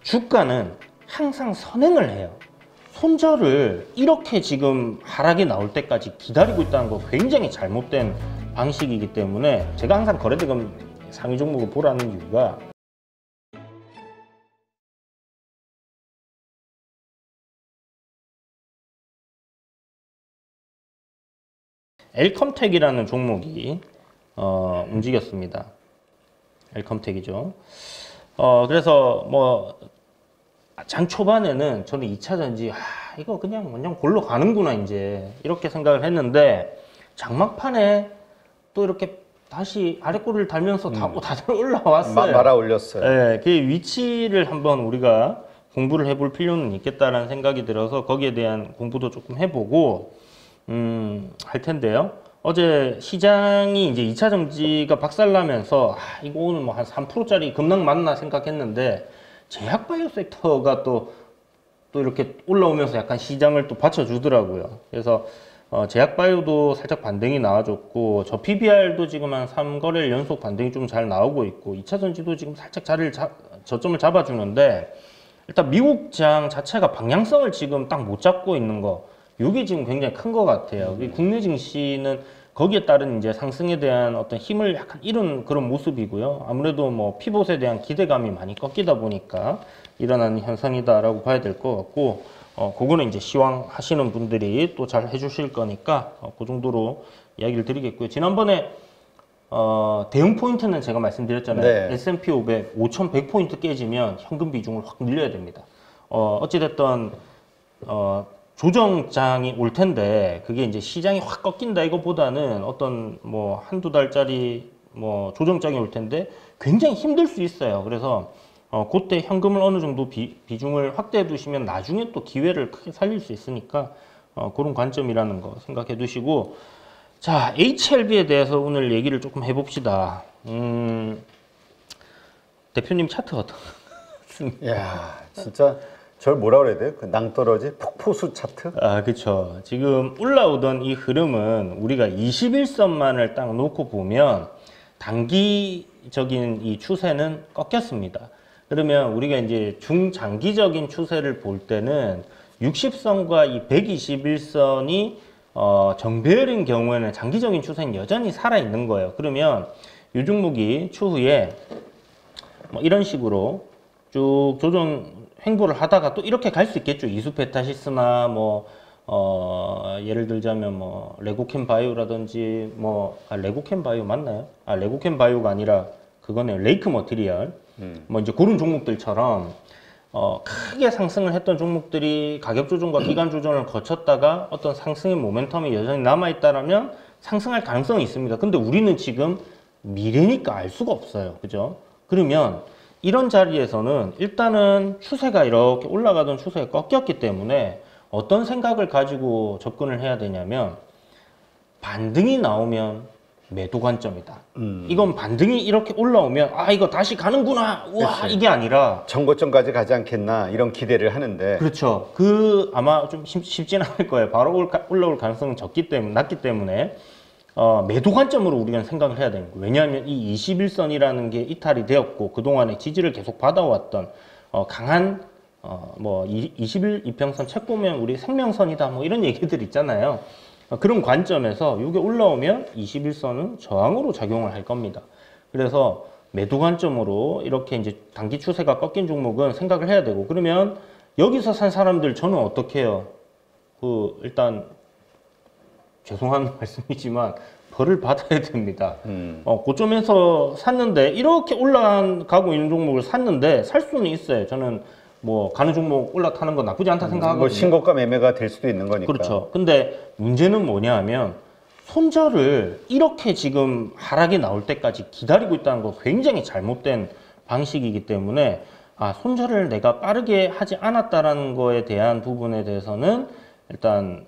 주가는 항상 선행을 해요. 손절을 이렇게 지금 하락이 나올 때까지 기다리고 있다는 거 굉장히 잘못된 방식이기 때문에 제가 항상 거래대금 상위 종목을 보라는 이유가 엘컴텍이라는 종목이 움직였습니다. 엘컴텍이죠. 그래서 뭐 장 초반에는 저는 2차전지 이거 그냥 완전 골로 가는구나 이제 이렇게 생각을 했는데 장막판에 또 이렇게 다시 아래꼬리를 달면서 다들 올라왔어요. 말아 올렸어요. 네, 그 위치를 한번 우리가 공부를 해볼 필요는 있겠다라는 생각이 들어서 거기에 대한 공부도 조금 해보고 할 텐데요. 어제 시장이 이제 2차 정지가 박살나면서 이거 오늘 뭐 한 3%짜리 급락 맞나 생각했는데 제약바이오 섹터가 또 이렇게 올라오면서 약간 시장을 또 받쳐주더라고요. 그래서 제약바이오도 살짝 반등이 나와줬고 저 PBR도 지금 한 3거래일 연속 반등이 좀 잘 나오고 있고 2차 전지도 지금 살짝 저점을 잡아주는데 일단 미국장 자체가 방향성을 지금 딱 못 잡고 있는 거 이게 지금 굉장히 큰 것 같아요. 국내 증시는 거기에 따른 이제 상승에 대한 어떤 힘을 약간 잃은 그런 모습이고요. 아무래도 뭐 피봇에 대한 기대감이 많이 꺾이다 보니까 일어나는 현상이다라고 봐야 될 것 같고, 그거는 이제 시황 하시는 분들이 또 잘 해주실 거니까 그 정도로 이야기를 드리겠고요. 지난번에 대응 포인트는 제가 말씀드렸잖아요. 네. S&P 500 5,100포인트 깨지면 현금 비중을 확 늘려야 됩니다. 어찌됐든 조정장이 올 텐데 그게 이제 시장이 확 꺾인다 이거보다는 어떤 뭐 한두 달짜리 뭐 조정장이 올 텐데 굉장히 힘들 수 있어요. 그래서 그때 현금을 어느 정도 비중을 확대해 두시면 나중에 또 기회를 크게 살릴 수 있으니까 그런 관점이라는 거 생각해 두시고, 자, HLB에 대해서 오늘 얘기를 조금 해봅시다. 대표님 차트 어떻습니까? 이야, 진짜 저걸 뭐라 그래야 돼요? 그 낭떠러지 폭포수 차트? 그쵸. 지금 올라오던 이 흐름은 우리가 21선만을 딱 놓고 보면 단기적인 이 추세는 꺾였습니다. 그러면 우리가 이제 중장기적인 추세를 볼 때는 60선과 이 121선이 정배열인 경우에는 장기적인 추세는 여전히 살아있는 거예요. 그러면 이 종목이 추후에 뭐 이런 식으로 쭉 조정 횡보를 하다가 또 이렇게 갈 수 있겠죠. 이수페타시스나 뭐 예를 들자면 뭐 레고캠 바이오라든지 뭐 레고캠 바이오 맞나요? 레고캠 바이오가 아니라 그거네요. 레이크 머티리얼. 뭐 이제 그런 종목들처럼 크게 상승을 했던 종목들이 가격 조정과 기간 조정을 거쳤다가 어떤 상승의 모멘텀이 여전히 남아 있다라면 상승할 가능성이 있습니다. 근데 우리는 지금 미래니까 알 수가 없어요. 그죠? 그러면 이런 자리에서는 일단은 추세가 이렇게 올라가던 추세가 꺾였기 때문에 어떤 생각을 가지고 접근을 해야 되냐면 반등이 나오면 매도 관점이다. 이건 반등이 이렇게 올라오면 이거 다시 가는구나. 우와, 그치. 이게 아니라 정고점까지 가지 않겠나 이런 기대를 하는데. 그렇죠. 아마 좀 쉽지는 않을 거예요. 바로 올라올 가능성은 낮기 때문에 매도 관점으로 우리가 생각을 해야 되는 거예요. 왜냐하면 이 21선이라는 게 이탈이 되었고 그동안에 지지를 계속 받아왔던 강한 뭐 21 이평선 책 보면 우리 생명선이다 뭐 이런 얘기들 있잖아요. 그런 관점에서 이게 올라오면 21선은 저항으로 작용을 할 겁니다. 그래서 매도 관점으로 이렇게 이제 단기 추세가 꺾인 종목은 생각을 해야 되고, 그러면 여기서 산 사람들 저는 어떻게 해요? 일단 죄송한 말씀이지만 벌을 받아야 됩니다. 고점에서 샀는데 이렇게 올라가고 있는 종목을 샀는데 살 수는 있어요. 저는 뭐 가는 종목 올라타는 건 나쁘지 않다 생각하거든요. 뭐 신고가 매매가 될 수도 있는 거니까. 그렇죠. 근데 문제는 뭐냐 하면 손절을 이렇게 지금 하락이 나올 때까지 기다리고 있다는 거 굉장히 잘못된 방식이기 때문에 손절을 내가 빠르게 하지 않았다라는 거에 대한 부분에 대해서는 일단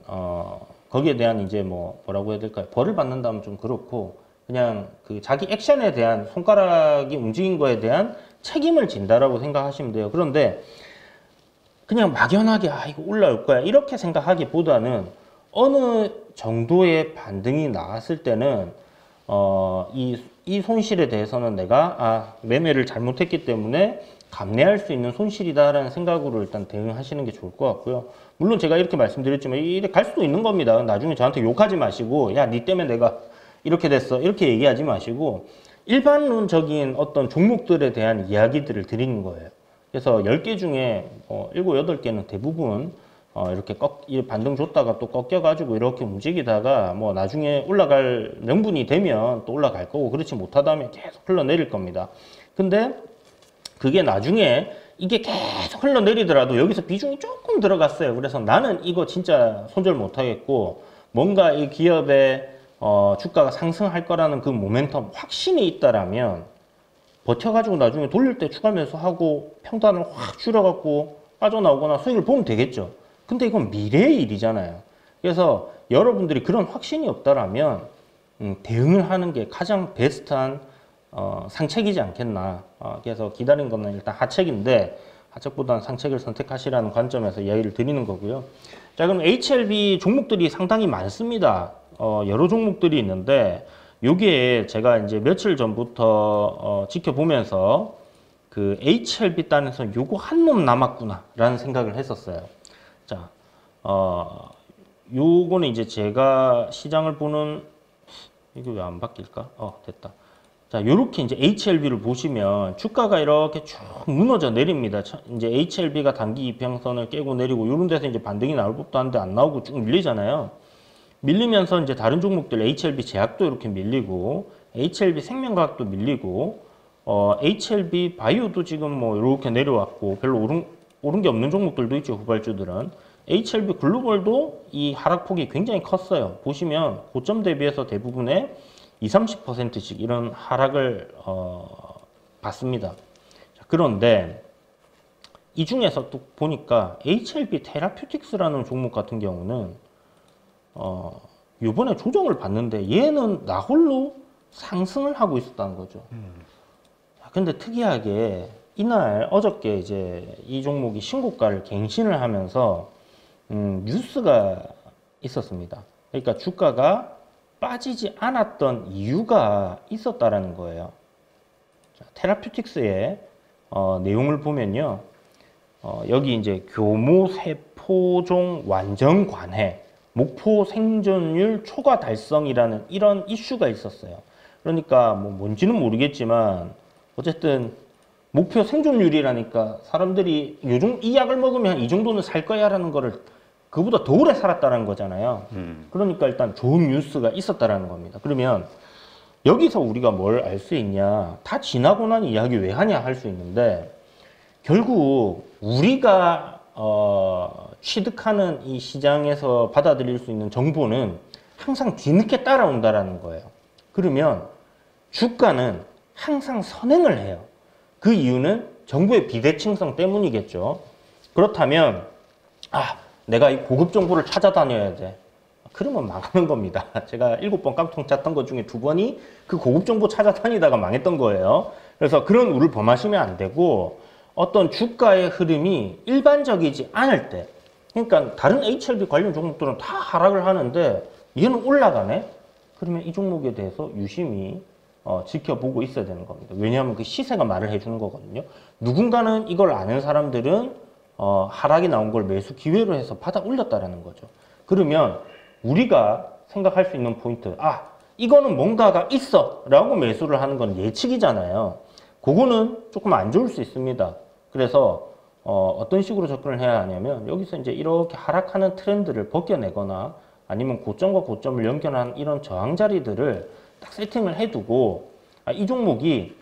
거기에 대한 이제 뭐라고 해야 될까요? 벌을 받는다면 좀 그렇고 그냥 그 자기 액션에 대한 손가락이 움직인 거에 대한 책임을 진다라고 생각하시면 돼요. 그런데 그냥 막연하게 이거 올라올 거야 이렇게 생각하기보다는 어느 정도의 반등이 나왔을 때는 이 손실에 대해서는 내가 매매를 잘못했기 때문에 감내할 수 있는 손실이다라는 생각으로 일단 대응하시는 게 좋을 것 같고요. 물론 제가 이렇게 말씀드렸지만 이래 갈 수도 있는 겁니다. 나중에 저한테 욕하지 마시고 야, 니 때문에 내가 이렇게 됐어 이렇게 얘기하지 마시고 일반론적인 어떤 종목들에 대한 이야기들을 드리는 거예요. 그래서 10개 중에 7, 8개는 대부분 이렇게 이 반등 줬다가 또 꺾여가지고 이렇게 움직이다가 뭐 나중에 올라갈 명분이 되면 또 올라갈 거고 그렇지 못하다면 계속 흘러내릴 겁니다. 근데 그게 나중에 이게 계속 흘러내리더라도 여기서 비중이 조금 들어갔어요. 그래서 나는 이거 진짜 손절 못하겠고 뭔가 이 기업의 주가가 상승할 거라는 그 모멘텀 확신이 있다라면 버텨가지고 나중에 돌릴 때 추가 매수하고 평단을 확 줄여갖고 빠져나오거나 수익을 보면 되겠죠. 근데 이건 미래의 일이잖아요. 그래서 여러분들이 그런 확신이 없다라면 대응을 하는 게 가장 베스트한 상책이지 않겠나. 그래서 기다린 거는 일단 하책인데 하책보다는 상책을 선택하시라는 관점에서 이야기를 드리는 거고요. 자, 그럼 HLB 종목들이 상당히 많습니다. 여러 종목들이 있는데 요게 제가 이제 며칠 전부터 지켜보면서 그 HLB 단에서 요거 한 놈 남았구나 라는 생각을 했었어요. 자, 요거는 이제 제가 시장을 보는 이게 왜 안 바뀔까? 됐다. 자, 요렇게 이제 HLB를 보시면 주가가 이렇게 쭉 무너져 내립니다. 이제 HLB가 단기 이평선을 깨고 내리고 요런 데서 이제 반등이 나올 법도 한데 안 나오고 쭉 밀리잖아요. 밀리면서 이제 다른 종목들 HLB 제약도 이렇게 밀리고 HLB 생명과학도 밀리고 HLB 바이오도 지금 뭐 이렇게 내려왔고 별로 오른 게 없는 종목들도 있죠. 후발주들은. HLB 글로벌도 이 하락폭이 굉장히 컸어요. 보시면 고점 대비해서 대부분의 20-30%씩 이런 하락을 봤습니다. 자, 그런데 이 중에서 또 보니까 HLB 테라퓨틱스라는 종목 같은 경우는 요번에 조정을 받는데 얘는 나홀로 상승을 하고 있었다는 거죠. 근데 특이하게 이날 어저께 이제 이 종목이 신고가를 갱신을 하면서 뉴스가 있었습니다. 그러니까 주가가 빠지지 않았던 이유가 있었다라는 거예요. 자, 테라퓨틱스의 내용을 보면요. 여기 이제 교모세포종 완전 관해, 목표 생존율 초과 달성이라는 이런 이슈가 있었어요. 그러니까 뭐 뭔지는 모르겠지만 어쨌든 목표 생존율이라니까 사람들이 이 약을 먹으면 이 정도는 살 거야라는 거를 그보다 더 오래 살았다는 거잖아요. 그러니까 일단 좋은 뉴스가 있었다라는 겁니다. 그러면 여기서 우리가 뭘 알 수 있냐? 다 지나고 난 이야기 왜 하냐 할 수 있는데 결국 우리가 취득하는 이 시장에서 받아들일 수 있는 정보는 항상 뒤늦게 따라온다라는 거예요. 그러면 주가는 항상 선행을 해요. 그 이유는 정보의 비대칭성 때문이겠죠. 그렇다면 내가 이 고급 정보를 찾아다녀야 돼. 그러면 망하는 겁니다. 제가 7번 깡통 짰던 것 중에 2번이 그 고급 정보 찾아다니다가 망했던 거예요. 그래서 그런 우를 범하시면 안 되고 어떤 주가의 흐름이 일반적이지 않을 때 그러니까 다른 HLB 관련 종목들은 다 하락을 하는데 얘는 올라가네? 그러면 이 종목에 대해서 유심히 지켜보고 있어야 되는 겁니다. 왜냐하면 그 시세가 말을 해주는 거거든요. 누군가는 이걸 아는 사람들은 하락이 나온 걸 매수 기회로 해서 받아 올렸다라는 거죠. 그러면 우리가 생각할 수 있는 포인트, 이거는 뭔가가 있어 라고 매수를 하는 건 예측이잖아요. 그거는 조금 안 좋을 수 있습니다. 그래서 어떤 식으로 접근을 해야 하냐면 여기서 이제 이렇게 하락하는 트렌드를 벗겨내거나 아니면 고점과 고점을 연결한 이런 저항 자리들을 딱 세팅을 해두고 이 종목이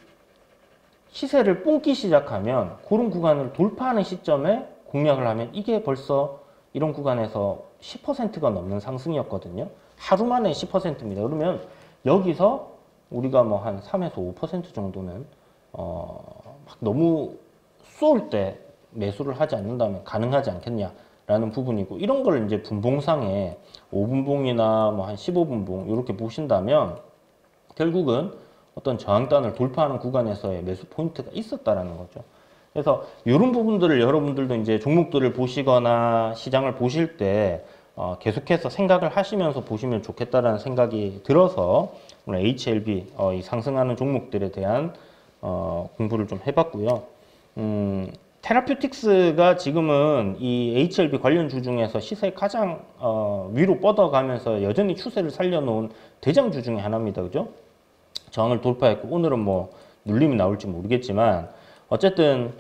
시세를 뿜기 시작하면 그런 구간을 돌파하는 시점에 공략을 하면 이게 벌써 이런 구간에서 10%가 넘는 상승이었거든요. 하루 만에 10%입니다. 그러면 여기서 우리가 뭐 한 3에서 5% 정도는 막 너무 쏠 때 매수를 하지 않는다면 가능하지 않겠냐라는 부분이고 이런 걸 이제 분봉상에 5분봉이나 뭐 한 15분봉 이렇게 보신다면 결국은 어떤 저항단을 돌파하는 구간에서의 매수 포인트가 있었다라는 거죠. 그래서 이런 부분들을 여러분들도 이제 종목들을 보시거나 시장을 보실 때 계속해서 생각을 하시면서 보시면 좋겠다라는 생각이 들어서 오늘 HLB 이 상승하는 종목들에 대한 공부를 좀 해봤고요. 테라퓨틱스가 지금은 이 HLB 관련주 중에서 시세 가장 위로 뻗어가면서 여전히 추세를 살려놓은 대장주 중에 하나입니다. 그죠? 저항을 돌파했고 오늘은 뭐 눌림이 나올지 모르겠지만 어쨌든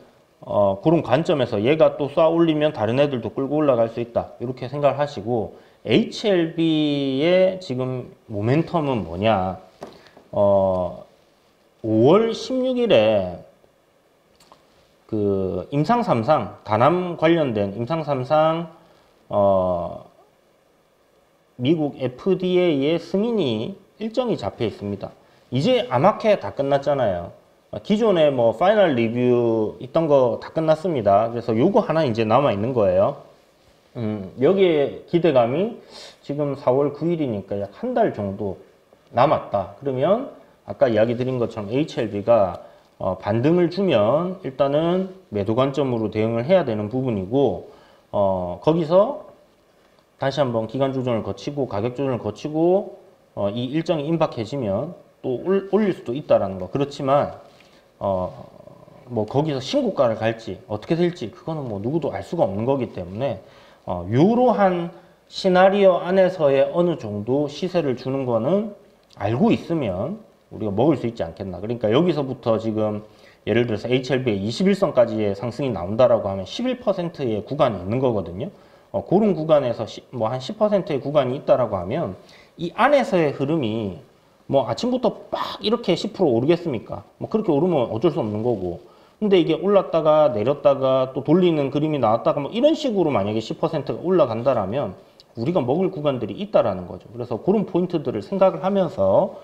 그런 관점에서 얘가 또 쏴 올리면 다른 애들도 끌고 올라갈 수 있다. 이렇게 생각을 하시고 HLB의 지금 모멘텀은 뭐냐? 5월 16일에 그 임상 3상 다남 관련된 임상 3상 미국 FDA의 승인이 일정이 잡혀 있습니다. 이제 암학회 다 끝났잖아요. 기존에 뭐 파이널 리뷰 있던 거 다 끝났습니다. 그래서 요거 하나 이제 남아 있는 거예요. 여기에 기대감이 지금 4월 9일이니까 약 한 달 정도 남았다. 그러면 아까 이야기 드린 것처럼 HLB가 반등을 주면 일단은 매도 관점으로 대응을 해야 되는 부분이고 거기서 다시 한번 기간 조정을 거치고 가격 조정을 거치고 이 일정이 임박해지면 또 올릴 수도 있다라는 거. 그렇지만 뭐 거기서 신고가를 갈지 어떻게 될지 그거는 뭐 누구도 알 수가 없는 거기 때문에 이러한 시나리오 안에서의 어느 정도 시세를 주는 거는 알고 있으면 우리가 먹을 수 있지 않겠나. 그러니까 여기서부터 지금 예를 들어서 HLB의 21선까지의 상승이 나온다라고 하면 11%의 구간이 있는 거거든요. 그런 구간에서 뭐 한 10%의 구간이 있다라고 하면 이 안에서의 흐름이 뭐 아침부터 막 이렇게 10% 오르겠습니까? 뭐 그렇게 오르면 어쩔 수 없는 거고. 근데 이게 올랐다가 내렸다가 또 돌리는 그림이 나왔다가 뭐 이런 식으로 만약에 10%가 올라간다라면 우리가 먹을 구간들이 있다라는 거죠. 그래서 그런 포인트들을 생각을 하면서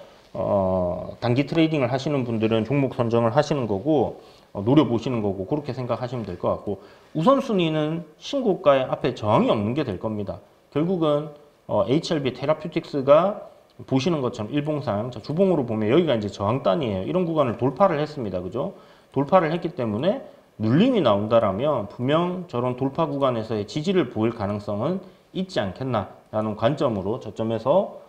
단기 트레이딩을 하시는 분들은 종목 선정을 하시는 거고 노려보시는 거고 그렇게 생각하시면 될 것 같고 우선순위는 신고가의 앞에 저항이 없는 게 될 겁니다. 결국은 HLB 테라퓨틱스가 보시는 것처럼 일봉상 주봉으로 보면 여기가 이제 저항단이에요. 이런 구간을 돌파를 했습니다. 그죠? 돌파를 했기 때문에 눌림이 나온다라면 분명 저런 돌파 구간에서의 지지를 보일 가능성은 있지 않겠나라는 관점으로 저점에서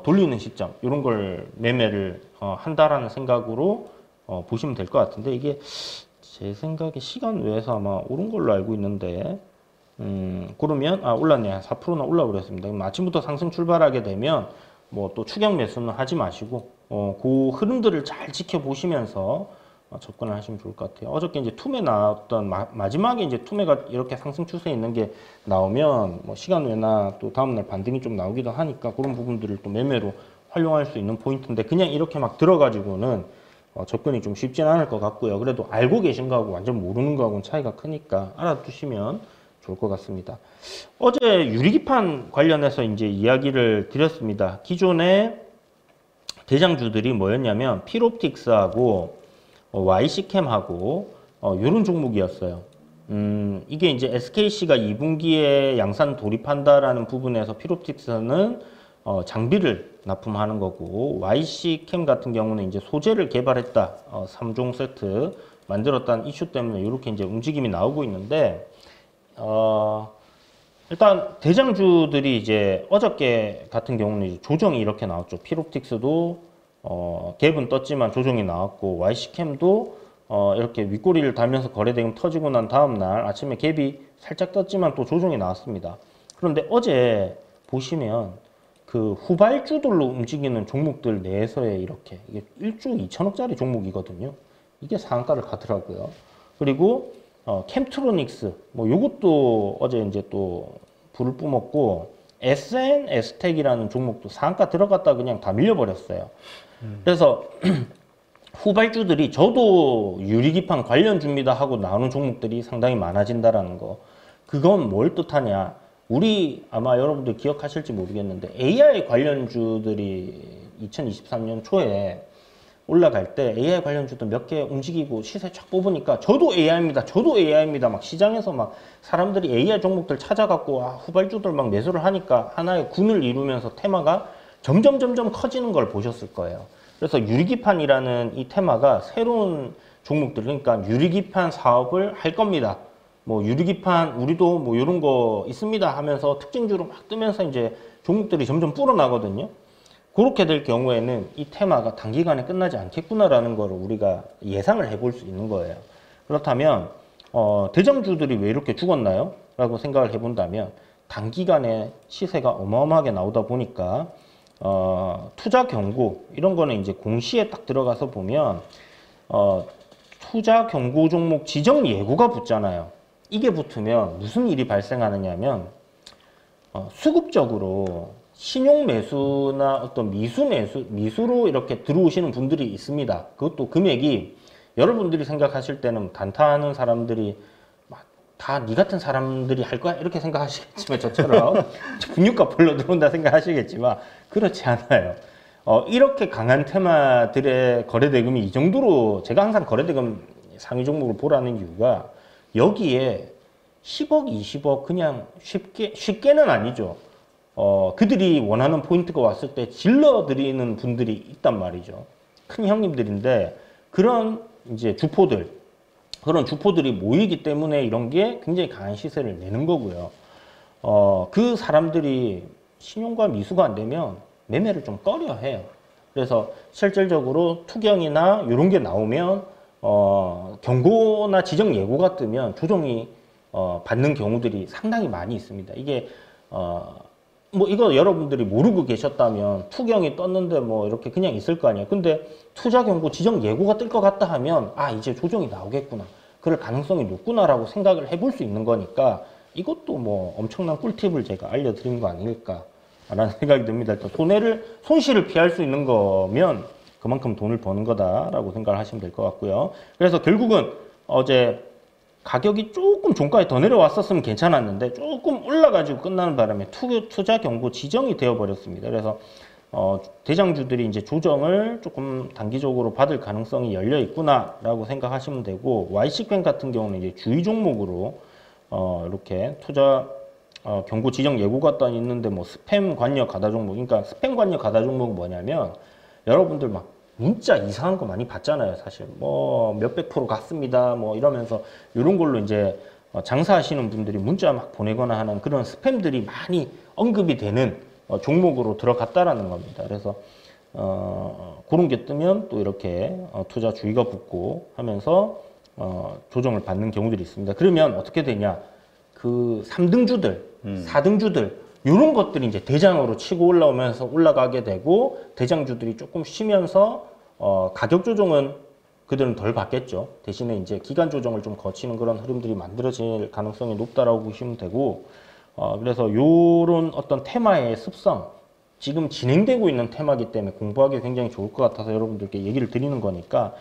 돌리는 시점 이런 걸 매매를 한다라는 생각으로 보시면 될 것 같은데 이게 제 생각에 시간 외에서 아마 오른 걸로 알고 있는데 그러면 올랐네 4%나 올라버렸습니다. 그럼 아침부터 상승 출발하게 되면 뭐 또 추격 매수는 하지 마시고 그 흐름들을 잘 지켜보시면서 접근을 하시면 좋을 것 같아요. 어저께 이제 투매 나왔던 마지막에 이제 투매가 이렇게 상승 추세에 있는 게 나오면 뭐 시간 외나 또 다음날 반등이 좀 나오기도 하니까 그런 부분들을 또 매매로 활용할 수 있는 포인트인데 그냥 이렇게 막 들어가지고는 접근이 좀 쉽진 않을 것 같고요. 그래도 알고 계신 거하고 완전 모르는 거하고는 차이가 크니까 알아두시면 좋을 것 같습니다. 어제 유리기판 관련해서 이제 이야기를 드렸습니다. 기존의 대장주들이 뭐였냐면 필옵틱스하고 YC캠하고 이런 종목이었어요. 이게 이제 SKC가 2분기에 양산 돌입한다라는 부분에서 필옵틱스는 장비를 납품하는 거고 YC캠 같은 경우는 이제 소재를 개발했다. 3종 세트 만들었다는 이슈 때문에 이렇게 이제 움직임이 나오고 있는데 일단 대장주들이 이제 어저께 같은 경우는 이제 조정이 이렇게 나왔죠. 필옵틱스도 갭은 떴지만 조정이 나왔고 YC캠도 이렇게 윗꼬리를 달면서 거래대금 터지고 난 다음날 아침에 갭이 살짝 떴지만 또 조정이 나왔습니다. 그런데 어제 보시면 그 후발주들로 움직이는 종목들 내에서의 이렇게 이게 1조 2천억짜리 종목이거든요. 이게 상한가를 가더라고요. 그리고 캠트로닉스 뭐 요것도 어제 이제 또 불을 뿜었고 SNS텍이라는 종목도 상한가 들어갔다 그냥 다 밀려버렸어요. 그래서 후발주들이 저도 유리기판 관련주입니다 하고 나오는 종목들이 상당히 많아진다라는 거. 그건 뭘 뜻하냐? 우리 아마 여러분들 기억하실지 모르겠는데 AI 관련주들이 2023년 초에 올라갈 때 AI 관련주도 몇 개 움직이고 시세 쫙 뽑으니까 저도 AI입니다. 저도 AI입니다. 막 시장에서 막 사람들이 AI 종목들 찾아갖고 후발주들 막 매수를 하니까 하나의 군을 이루면서 테마가 점점 커지는 걸 보셨을 거예요. 그래서 유리기판이라는 이 테마가 새로운 종목들 그러니까 유리기판 사업을 할 겁니다. 뭐 유리기판 우리도 뭐 이런 거 있습니다 하면서 특징주로 막 뜨면서 이제 종목들이 점점 불어나거든요. 그렇게 될 경우에는 이 테마가 단기간에 끝나지 않겠구나라는 걸 우리가 예상을 해볼 수 있는 거예요. 그렇다면 대장주들이 왜 이렇게 죽었나요? 라고 생각을 해본다면 단기간에 시세가 어마어마하게 나오다 보니까 투자 경고 이런 거는 이제 공시에 딱 들어가서 보면 투자 경고 종목 지정 예고가 붙잖아요. 이게 붙으면 무슨 일이 발생하느냐면 수급적으로 신용 매수나 어떤 미수로 이렇게 들어오시는 분들이 있습니다. 그것도 금액이 여러분들이 생각하실 때는 단타하는 사람들이 다 니 같은 사람들이 할 거야 이렇게 생각하시겠지만 저처럼 분유값 벌러 들어온다 생각하시겠지만 그렇지 않아요. 이렇게 강한 테마들의 거래대금이 이 정도로 제가 항상 거래대금 상위 종목을 보라는 이유가 여기에 10억, 20억 그냥 쉽게는 아니죠. 그들이 원하는 포인트가 왔을 때 질러드리는 분들이 있단 말이죠. 큰 형님들인데 그런 이제 그런 주포들이 모이기 때문에 이런 게 굉장히 강한 시세를 내는 거고요. 그 사람들이 신용과 미수가 안 되면 매매를 좀 꺼려 해요. 그래서 실질적으로 투경이나 이런 게 나오면 경고나 지정 예고가 뜨면 조정이 받는 경우들이 상당히 많이 있습니다. 이게 뭐 이거 여러분들이 모르고 계셨다면 투경이 떴는데 뭐 이렇게 그냥 있을 거 아니에요. 근데 투자 경고 지정 예고가 뜰 것 같다 하면 이제 조정이 나오겠구나. 그럴 가능성이 높구나라고 생각을 해볼 수 있는 거니까 이것도 뭐 엄청난 꿀팁을 제가 알려드린 거 아닐까라는 생각이 듭니다. 일단 손실을 피할 수 있는 거면 그만큼 돈을 버는 거다라고 생각을 하시면 될 것 같고요. 그래서 결국은 어제 가격이 조금 종가에 더 내려왔었으면 괜찮았는데 조금 올라가지고 끝나는 바람에 투자 경고 지정이 되어 버렸습니다. 그래서 대장주들이 이제 조정을 조금 단기적으로 받을 가능성이 열려 있구나라고 생각하시면 되고 YC뱅 같은 경우는 이제 주의 종목으로 이렇게 투자 경고 지정 예고가 떠 있는데 뭐 스팸 관여 가다 종목, 그러니까 스팸 관여 가다 종목은 뭐냐면 여러분들 막 문자 이상한 거 많이 받잖아요. 사실 뭐 몇백 프로 갔습니다 뭐 이러면서 이런 걸로 이제 장사하시는 분들이 문자 막 보내거나 하는 그런 스팸들이 많이 언급이 되는 종목으로 들어갔다라는 겁니다. 그래서 그런 게 뜨면 또 이렇게 투자 주의가 붙고 하면서 조정을 받는 경우들이 있습니다. 그러면 어떻게 되냐? 그 3등주들, 4등주들 이런 것들이 이제 대장으로 치고 올라오면서 올라가게 되고 대장주들이 조금 쉬면서 가격 조정은 그들은 덜 받겠죠. 대신에 이제 기간 조정을 좀 거치는 그런 흐름들이 만들어질 가능성이 높다라고 보시면 되고 그래서 요런 어떤 테마의 습성 지금 진행되고 있는 테마이기 때문에 공부하기 굉장히 좋을 것 같아서 여러분들께 얘기를 드리는 거니까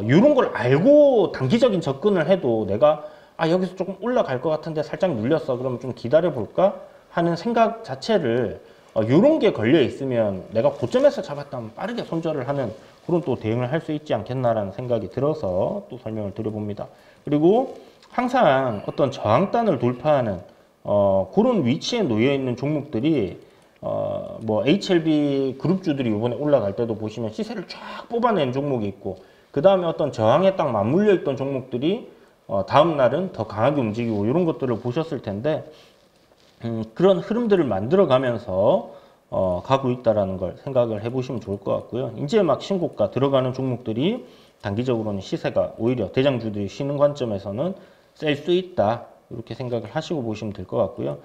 이런 걸 알고 단기적인 접근을 해도 내가 여기서 조금 올라갈 것 같은데 살짝 눌렸어 그러면 좀 기다려 볼까 하는 생각 자체를 이런 게 걸려 있으면 내가 고점에서 잡았다면 빠르게 손절을 하는 그런 또 대응을 할 수 있지 않겠나라는 생각이 들어서 또 설명을 드려봅니다. 그리고 항상 어떤 저항단을 돌파하는 그런 위치에 놓여 있는 종목들이 뭐 HLB 그룹주들이 이번에 올라갈 때도 보시면 시세를 쫙 뽑아낸 종목이 있고 그 다음에 어떤 저항에 딱 맞물려 있던 종목들이 다음 날은 더 강하게 움직이고 이런 것들을 보셨을 텐데 그런 흐름들을 만들어 가면서 가고 있다라는 걸 생각을 해보시면 좋을 것 같고요. 이제 막 신고가 들어가는 종목들이 단기적으로는 시세가 오히려 대장주들이 쉬는 관점에서는 셀 수 있다. 이렇게 생각을 하시고 보시면 될 것 같고요.